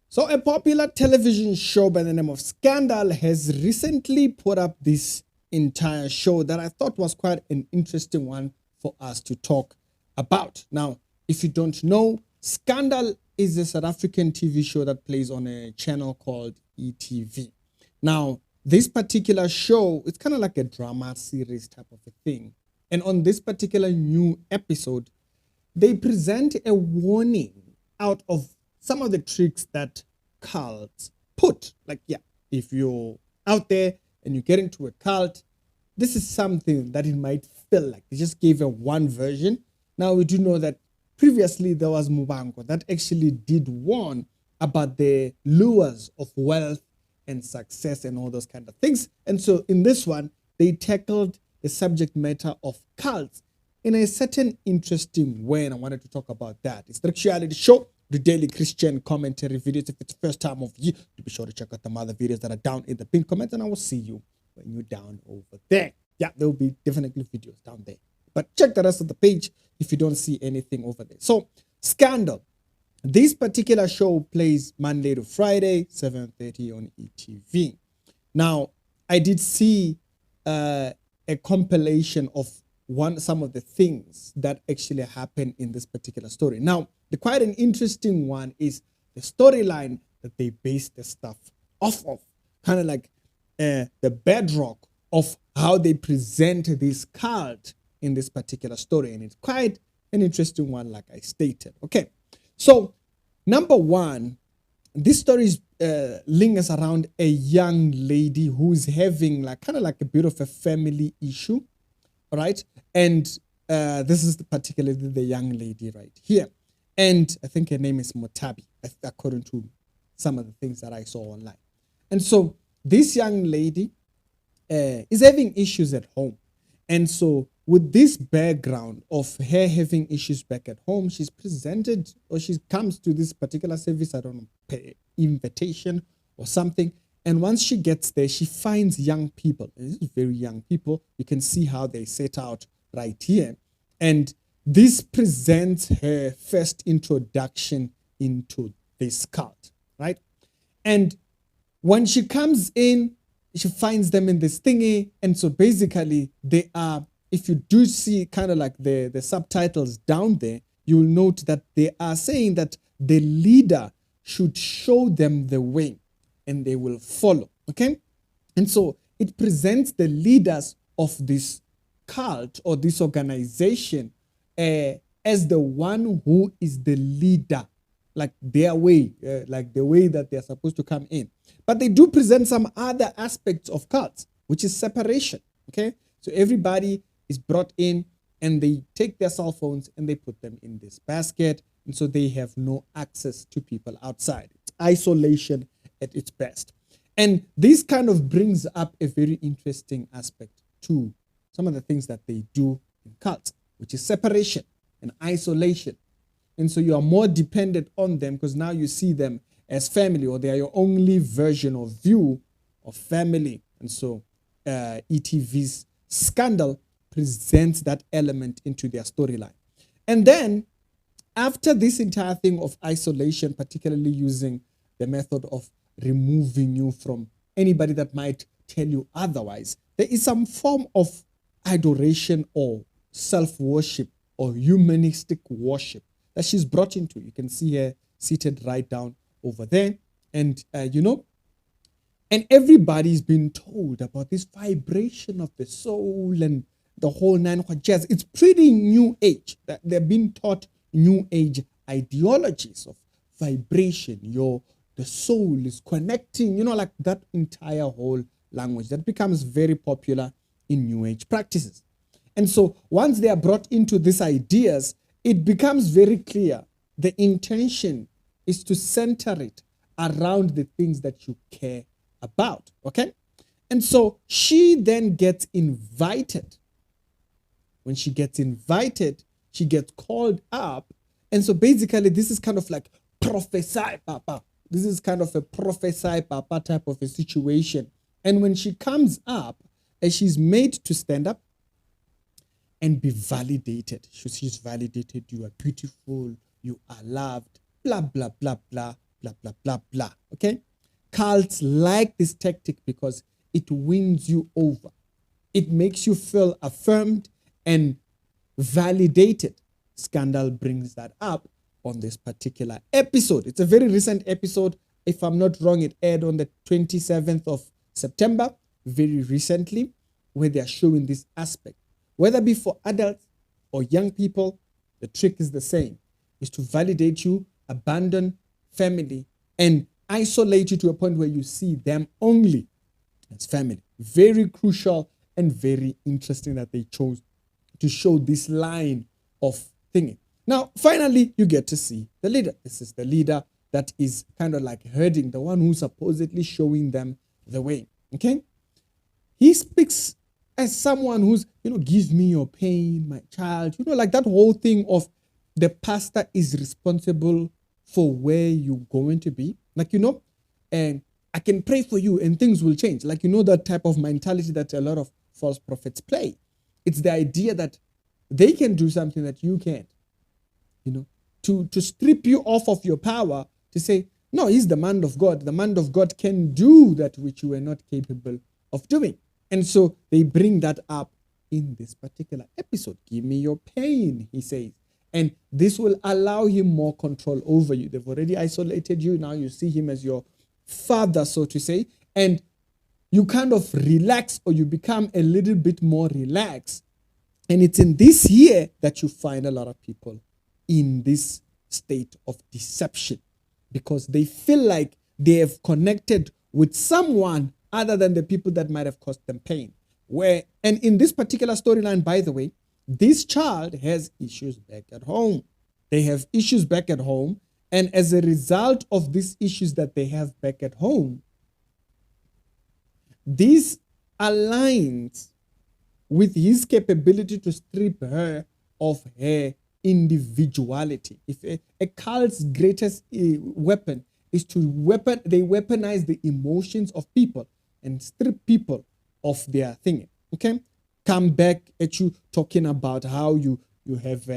So a popular television show by the name of Scandal has recently put up this entire show that I thought was quite an interesting one for us to talk about. Now, if you don't know, Scandal is a South African TV show that plays on a channel called ETV. Now, this particular show, it's kind of like a drama series type of a thing. And on this particular new episode, they present a warning out of some of the tricks that cults put. Like, yeah, if you're out there and you get into a cult, this is something that it might feel like. They just gave a one version. Now we do know that previously there was Mubango that actually did warn about the lures of wealth and success and all those kind of things. And so in this one, they tackled the subject matter of cults in a certain interesting way, and I wanted to talk about that. It's the Actuality Show, the daily Christian commentary videos. If it's the first time of you, be sure to check out the other videos that are down in the pinned comment, and I will see you when you're down over there. Yeah, there will be definitely videos down there. But check the rest of the page if you don't see anything over there. So, Scandal. This particular show plays Monday to Friday, 7:30 on ETV. Now, I did see a compilation of some of the things that actually happen in this particular story. Now, the quite an interesting one is the storyline that they base the stuff off of, kind of like the bedrock of how they present this cult in this particular story. And it's quite an interesting one, like I stated. Okay, so number one, this story lingers around a young lady who's having like kind of like a bit of a family issue. All right. And this is particularly the young lady right here. And I think her name is Motabi, according to some of the things that I saw online. And so this young lady is having issues at home. And so with this background of her having issues back at home, she's presented, or she comes to this particular service, I don't know, invitation or something. And once she gets there, she finds young people. And this is very young people. You can see how they set out right here. And this presents her first introduction into this cult, right? And when she comes in, she finds them in this thingy. And so basically they are, if you do see kind of like the subtitles down there, you'll note that they are saying that the leader should show them the way and they will follow, okay? And so it presents the leaders of this cult or this organization as the one who is the leader, like their way, like the way that they're supposed to come in. But they do present some other aspects of cults, which is separation, okay? So everybody is brought in and they take their cell phones and they put them in this basket. And so they have no access to people outside. It's isolation at its best. And this kind of brings up a very interesting aspect to some of the things that they do in cults, which is separation and isolation. And so you are more dependent on them because now you see them as family, or they are your only version or view of family. And so ETV's Scandal presents that element into their storyline. And then after this entire thing of isolation, particularly using the method of removing you from anybody that might tell you otherwise, there is some form of adoration or self-worship or humanistic worship that she's brought into. You can see her seated right down over there. And, and everybody's been told about this vibration of the soul and the whole nine jazz. It's pretty new age. They're being taught new age ideologies of vibration. The soul is connecting, like that entire whole language that becomes very popular in new age practices. And so once they are brought into these ideas, it becomes very clear the intention is to center it around the things that you care about, okay? And so she then gets invited. When she gets invited, she gets called up. And so basically this is kind of like prophesy, Papa. This is kind of a prophesy, Papa type of a situation. And when she comes up, she's made to stand up and be validated. She's validated. You are beautiful. You are loved. Blah, blah, blah, blah. blah, blah, blah, blah. Okay? Cults like this tactic because it wins you over. It makes you feel affirmed and validated. Scandal brings that up on this particular episode. It's a very recent episode. If I'm not wrong, it aired on the 27th of September, very recently, where they are showing this aspect. Whether it be for adults or young people, the trick is the same, is to validate you, abandon family, and isolate you to a point where you see them only as family. Very crucial and very interesting that they chose to show this line of thinking. Now, finally, you get to see the leader. This is the leader that is kind of like herding, the one who's supposedly showing them the way. Okay? He speaks as someone who's, give me your pain, my child. Like that whole thing of the pastor is responsible for where you're going to be. Like, and I can pray for you and things will change. Like, that type of mentality that a lot of false prophets play. It's the idea that they can do something that you can't. To strip you off of your power, to say, no, he's the man of God. The man of God can do that which you were not capable of doing. And so they bring that up in this particular episode. Give me your pain, he says. And this will allow him more control over you. They've already isolated you. Now you see him as your father, so to say. And you kind of relax, or you become a little bit more relaxed. And it's in this year that you find a lot of people in this state of deception, because they feel like they have connected with someone other than the people that might have caused them pain. And in this particular storyline, by the way, this child has issues back at home. They have issues back at home. And as a result of these issues that they have back at home, this aligns with his capability to strip her of her individuality. If a cult's greatest weapon is they weaponize the emotions of people and strip people of their thing. Okay, come back at you talking about how you have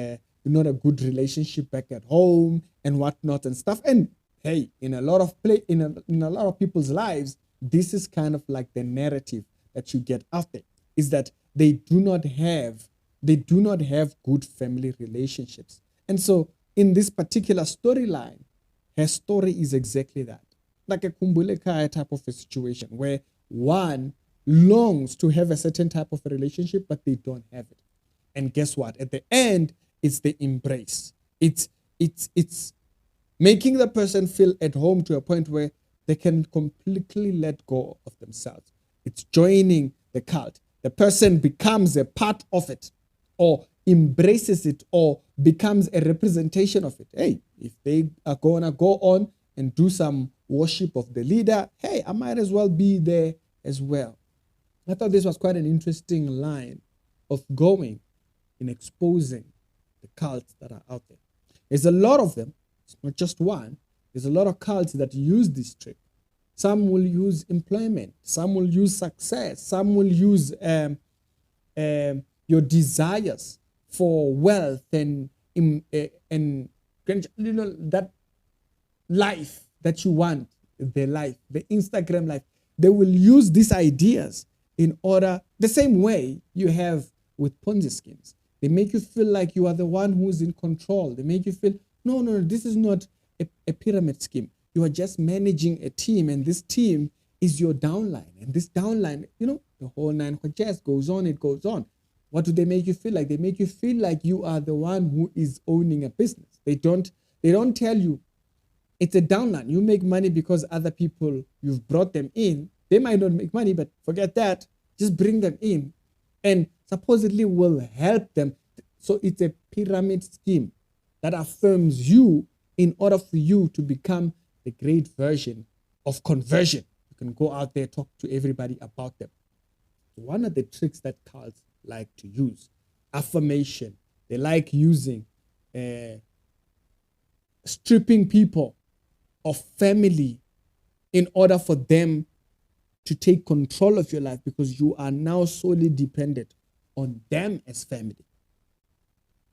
not a good relationship back at home and whatnot and stuff. And hey, in a lot of in a lot of people's lives, this is kind of like the narrative that you get out there, is that they do not have good family relationships. And so in this particular storyline, her story is exactly that. Like a Kumbule Kaya type of a situation where one longs to have a certain type of a relationship, but they don't have it. And guess what? At the end, it's the embrace. It's making the person feel at home to a point where they can completely let go of themselves. It's joining the cult. The person becomes a part of it, or embraces it, or becomes a representation of it. Hey, if they are going to go on and do some worship of the leader, hey, I might as well be there as well. I thought this was quite an interesting line of going in exposing the cults that are out there. There's a lot of them. It's not just one. There's a lot of cults that use this trick. Some will use employment. Some will use success. Some will use your desires for wealth and that life that you want, the Instagram life. They will use these ideas in order, the same way you have with Ponzi schemes. They make you feel like you are the one who's in control. They make you feel, no, this is not a pyramid scheme. You are just managing a team, and this team is your downline. And this downline, the whole nine just goes on, it goes on. What do they make you feel like? They make you feel like you are the one who is owning a business. They don't tell you it's a downline. You make money because other people, you've brought them in. They might not make money, but forget that. Just bring them in and supposedly will help them. So it's a pyramid scheme that affirms you in order for you to become the great version of conversion. You can go out there, talk to everybody about them. One of the tricks that cults like to use, affirmation. They like using stripping people of family in order for them to take control of your life, because you are now solely dependent on them as family.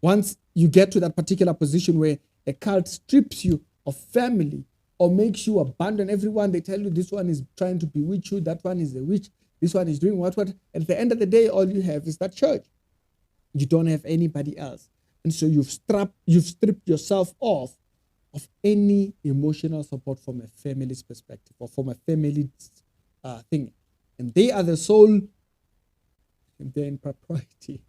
Once you get to that particular position where a cult strips you of family, or makes you abandon everyone. They tell you this one is trying to bewitch you, that one is a witch, this one is doing what. At the end of the day, all you have is that church. You don't have anybody else. And so you've stripped yourself off of any emotional support from a family's perspective or from a family's thing. And they are the sole, they're in propriety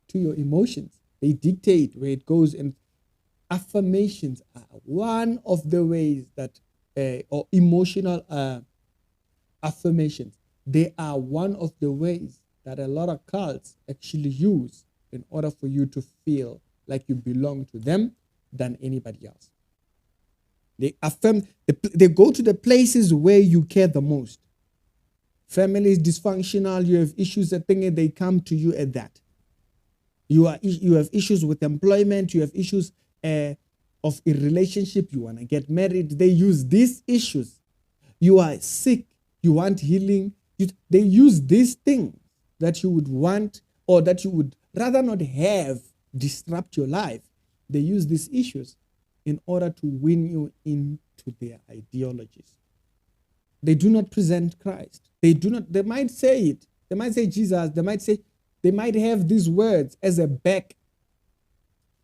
to your emotions. They dictate where it goes. And affirmations are one of the ways that, or emotional affirmations, they are one of the ways that a lot of cults actually use in order for you to feel like you belong to them than anybody else. They affirm, they go to the places where you care the most. Family is dysfunctional, you have issues, they come to you at that. You have issues with employment, you have issues of a relationship, you want to get married. They use these issues. You are sick, you want healing. They use these things that you would want or that you would rather not have disrupt your life. They use these issues in order to win you into their ideologies. They do not present Christ. They might say it. They might say Jesus. They might have these words as a back.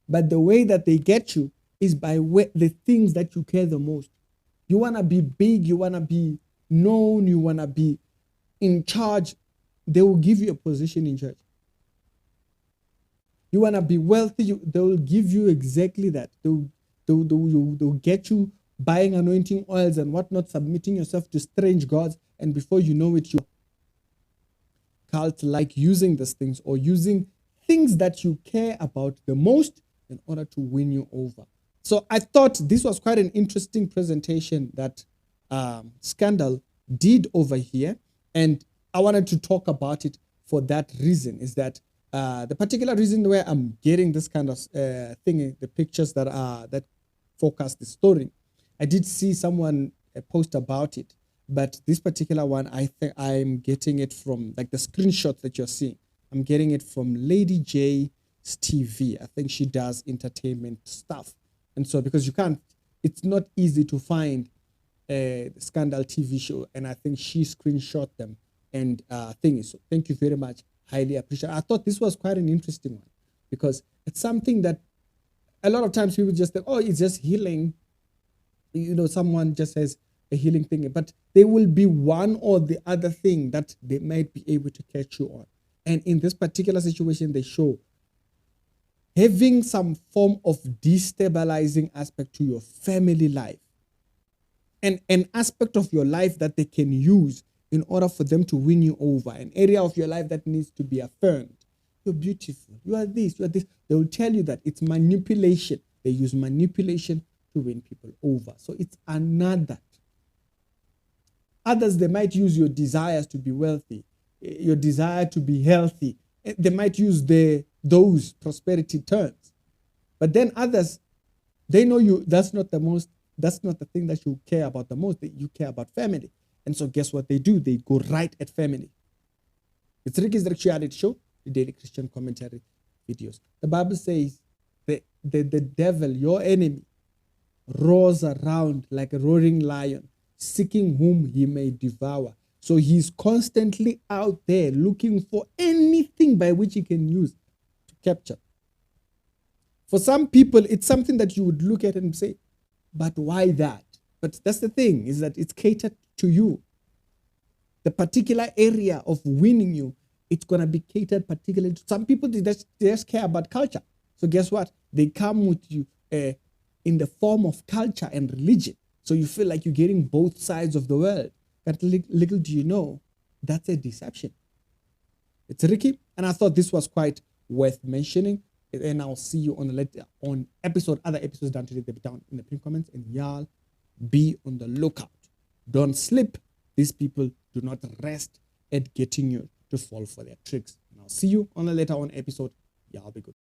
But the way that they get you is by the things that you care the most. You want to be big. You want to be known. You want to be in charge. They will give you a position in church. You want to be wealthy. They will give you exactly that. They'll get you buying anointing oils and whatnot, submitting yourself to strange gods, and before you know it, you cult like using these things or using things that you care about the most in order to win you over. So I thought this was quite an interesting presentation that Scandal did over here, and I wanted to talk about it for that reason. Is that the particular reason where I'm getting this kind of thing, the pictures that focus the story. I did see someone post about it, but this particular one, I think I'm getting it from, like the screenshots that you're seeing, I'm getting it from Lady J's TV. I think she does entertainment stuff. And so because it's not easy to find a Scandal TV show, and I think she screenshot them and things. So thank you very much. Highly appreciate it. I thought this was quite an interesting one because it's something that a lot of times people just think, oh, it's just healing. Someone just says a healing thing, but there will be one or the other thing that they might be able to catch you on. And in this particular situation, they show having some form of destabilizing aspect to your family life and an aspect of your life that they can use in order for them to win you over, an area of your life that needs to be affirmed. You're beautiful. You are this, you are this. They will tell you that it's manipulation. They use manipulation to win people over. So it's another. Others, they might use your desires to be wealthy, your desire to be healthy. They might use those prosperity terms. But then others, they know that's not the thing that you care about the most. You care about family. And so guess what they do? They go right at family. It's Ricky's Reality Show, the daily Christian commentary videos. The Bible says the devil, your enemy, roars around like a roaring lion, seeking whom he may devour. So he's constantly out there looking for anything by which he can use to capture. For some people, it's something that you would look at and say, but why that? But that's the thing, is that it's catered to you. The particular area of winning you, it's going to be catered particularly to some people. They just care about culture. So guess what? They come with you in the form of culture and religion. So you feel like you're getting both sides of the world. But little do you know, that's a deception. It's Ricky, and I thought this was quite worth mentioning. And I'll see you on other episodes down today. They'll be down in the pinned comments. And y'all, be on the lookout. Don't slip. These people do not rest at getting you to fall for their tricks. And I'll see you on a later on episode. Y'all be good.